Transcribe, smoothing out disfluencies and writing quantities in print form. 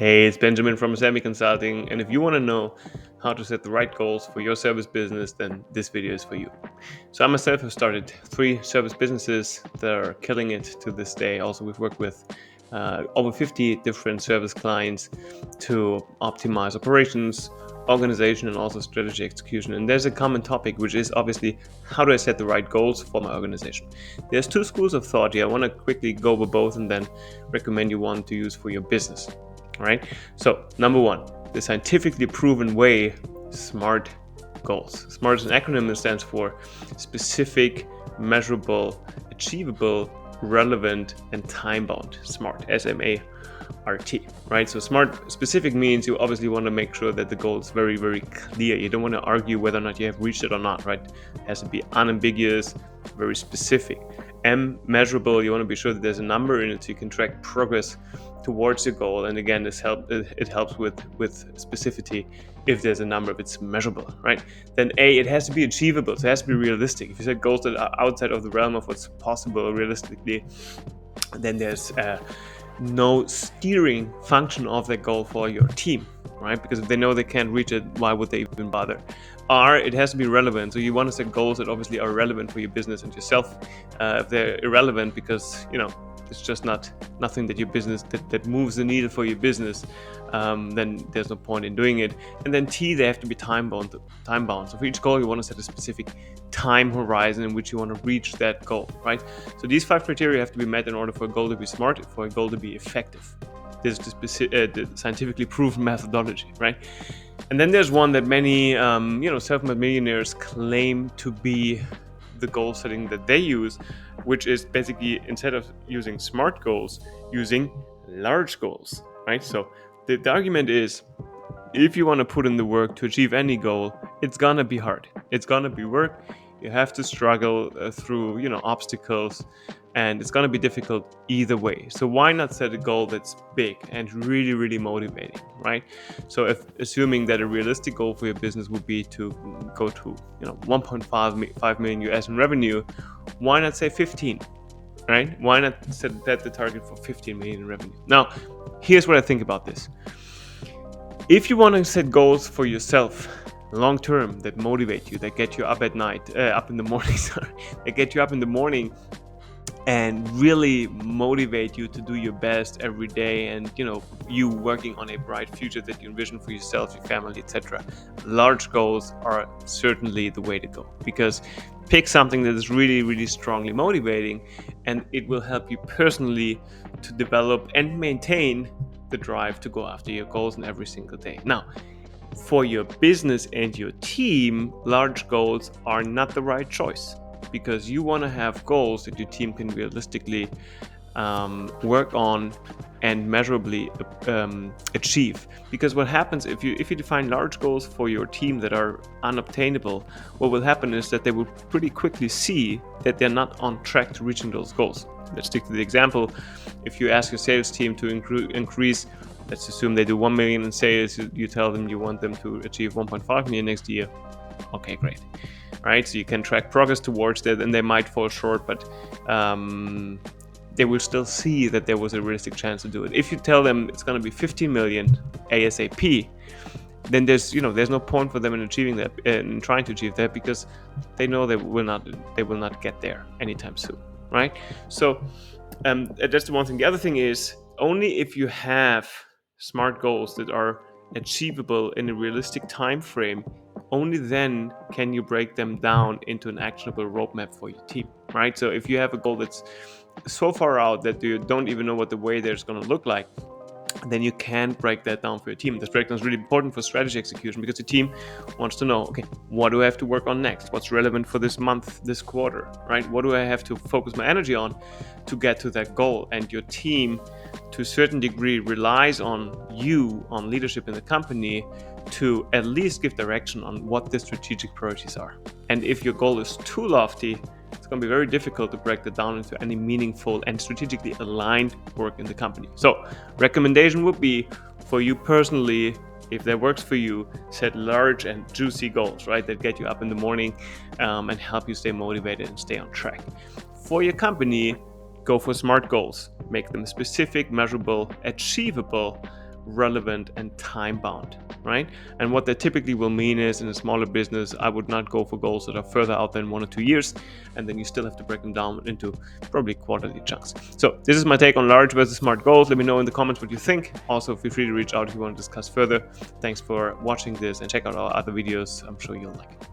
Hey, it's Benjamin from Semi Consulting, and if you want to know how to set the right goals for your service business, then this video is for you. So I myself have started 3 service businesses that are killing it to this day. Also, we've worked with over 50 different service clients to optimize operations, organization, and also strategy execution. And there's a common topic, which is obviously how do I set the right goals for my organization? There's 2 schools of thought here. I want to quickly go over both and then recommend you one to use for your business. All right. So, number one, the scientifically proven way, SMART goals. SMART is an acronym that stands for specific, measurable, achievable, relevant, and time bound. SMART, SMART, right? So SMART specific means you obviously want to make sure that the goal is very, very clear. You don't want to argue whether or not you have reached it or not, right? It has to be unambiguous, very specific. Measurable, you want to be sure that there's a number in it so you can track progress towards your goal. And again, it helps with specificity if there's a number, if it's measurable, right? Then it has to be achievable, so it has to be realistic. If you set goals that are outside of the realm of what's possible realistically, then there's no steering function of that goal for your team, right? Because if they know they can't reach it, why would they even bother? It has to be relevant. So you want to set goals that obviously are relevant for your business and yourself. If they're irrelevant because it's just nothing that your business that moves the needle for your business, then there's no point in doing it. And then they have to be time bound. So for each goal, you want to set a specific time horizon in which you want to reach that goal, right? So these 5 criteria have to be met in order for a goal to be smart, for a goal to be effective. This is the scientifically proven methodology, right? And then there's one that many self-made millionaires claim to be the goal setting that they use, which is basically, instead of using SMART goals, using large goals, right? So the argument is, if you want to put in the work to achieve any goal, it's gonna be hard. It's gonna be work. You have to struggle through obstacles, and it's gonna be difficult either way. So why not set a goal that's big and really, really motivating, right? So assuming that a realistic goal for your business would be to go to 1.5 million US in revenue, why not say 15? Right? Why not set that the target for 15 million in revenue? Now, here's what I think about this. If you want to set goals for yourself long term that motivate you, that get you up in the morning, that get you up in the morning and really motivate you to do your best every day, and you working on a bright future that you envision for yourself, your family, etc., large goals are certainly the way to go, because pick something that is really, really strongly motivating, and it will help you personally to develop and maintain the drive to go after your goals in every single day. Now, for your business and your team, large goals are not the right choice, because you want to have goals that your team can realistically work on and measurably achieve. Because what happens if you define large goals for your team that are unobtainable, what will happen is that they will pretty quickly see that they're not on track to reaching those goals. Let's stick to the example. If you ask your sales team to increase, let's assume they do 1 million in sales, you tell them you want them to achieve 1.5 million next year. Okay, great. Right? So you can track progress towards that, and they might fall short, but they will still see that there was a realistic chance to do it. If you tell them it's going to be 15 million ASAP, then there's no point for them in achieving that and trying to achieve that, because they know they will not get there anytime soon, right? So that's the one thing. The other thing is, only if you have SMART goals that are achievable in a realistic time frame, only then can you break them down into an actionable roadmap for your team, right? So if you have a goal that's so far out that you don't even know what the way there's going to look like, then you can break that down for your team. This breakdown is really important for strategy execution, because the team wants to know, okay, what do I have to work on next? What's relevant for this month, this quarter, right? What do I have to focus my energy on to get to that goal? And your team, to a certain degree, relies on you, on leadership in the company, to at least give direction on what the strategic priorities are. And if your goal is too lofty, it's going to be very difficult to break that down into any meaningful and strategically aligned work in the company. So, recommendation would be, for you personally, if that works for you, set large and juicy goals, right, that get you up in the morning and help you stay motivated and stay on track. For your company, go for SMART goals. Make them specific, measurable, achievable, relevant, and time bound, right? And what that typically will mean is, in a smaller business, I would not go for goals that are further out than 1 or 2 years, and then you still have to break them down into probably quarterly chunks. So this is my take on large versus smart goals. Let me know in the comments what you think. Also, feel free to reach out if you want to discuss further. Thanks for watching this, and check out our other videos. I'm sure you'll like it.